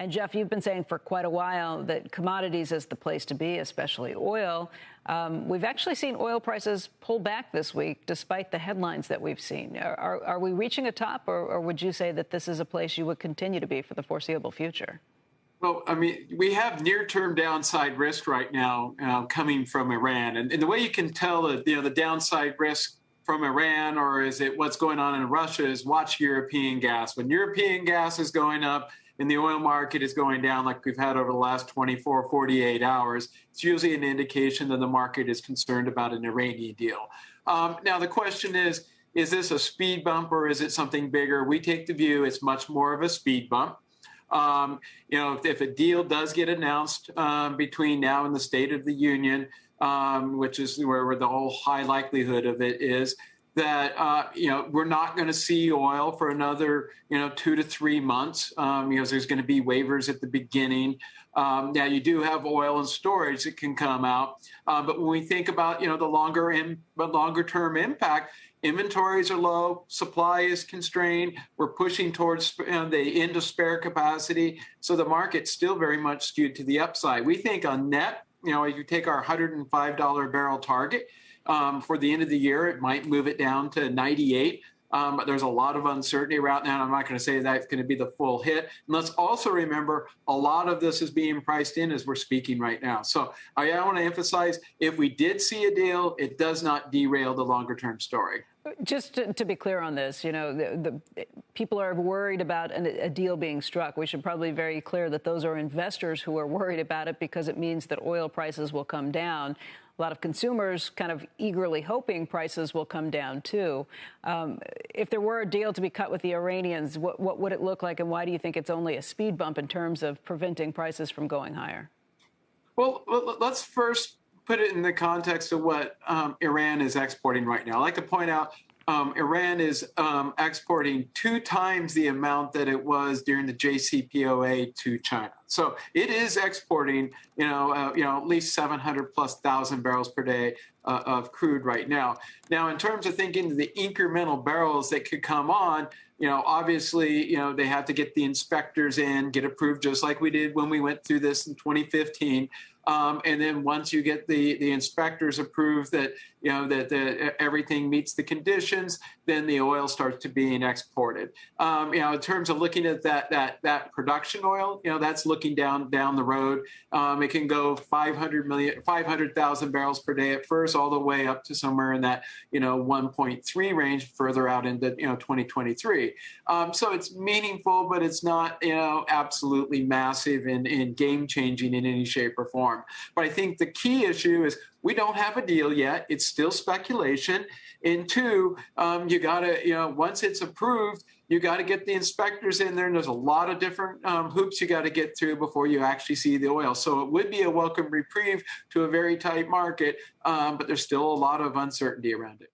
And Jeff, you've been saying for quite a while that commodities is the place to be, especially oil. We've actually seen oil prices pull back this week, despite the headlines that we've seen. Are we reaching a top, or would you say that this is a place you would continue to be for the foreseeable future? Well, I mean, we have near-term downside risk right now coming from Iran, and the way you can tell the downside risk from Iran, or is it what's going on in Russia, is watch European gas. When European gas is going up and the oil market is going down like we've had over the last 24, 48 hours, it's usually an indication that the market is concerned about an Iranian deal. Now, the question is this a speed bump or is it something bigger? We take the view it's much more of a speed bump. If a deal does get announced between now and the State of the Union, which is where the whole high likelihood of it is, that we're not going to see oil for another 2 to 3 months because there's going to be waivers at the beginning. Now you do have oil and storage that can come out, but when we think about the longer term impact, inventories are low, supply is constrained. We're pushing towards the end of spare capacity, so the market's still very much skewed to the upside. We think on net, if you take our $105 barrel target. For the end of the year, it might move it down to 98. But there's a lot of uncertainty around that. I'm not going to say that's going to be the full hit. And let's also remember, a lot of this is being priced in as we're speaking right now. So I want to emphasize, if we did see a deal, it does not derail the longer term story. Just to be clear on this, the people are worried about a deal being struck. We should probably be very clear that those are investors who are worried about it because it means that oil prices will come down. A lot of consumers kind of eagerly hoping prices will come down, too. If there were a deal to be cut with the Iranians, what would it look like, and why do you think it's only a speed bump in terms of preventing prices from going higher? Well, let's first put it in the context of what Iran is exporting right now. I like to point out Iran is exporting 2 times the amount that it was during the JCPOA to China. So it is exporting, at least 700,000+ barrels per day of crude right now. Now, in terms of thinking the incremental barrels that could come on, obviously, they have to get the inspectors in, get approved, just like we did when we went through this in 2015. And then once you get the inspectors approved that that everything meets the conditions, then the oil starts to being exported. In terms of looking at that production oil, that's looking down the road. It can go 500,000 barrels per day at first, all the way up to somewhere in that 1.3 range further out into 2023. So it's meaningful, but it's not absolutely massive and game changing in any shape or form. But I think the key issue is we don't have a deal yet. It's still speculation. And 2, you got to, once it's approved, you got to get the inspectors in there. And there's a lot of different hoops you got to get through before you actually see the oil. So it would be a welcome reprieve to a very tight market, but there's still a lot of uncertainty around it.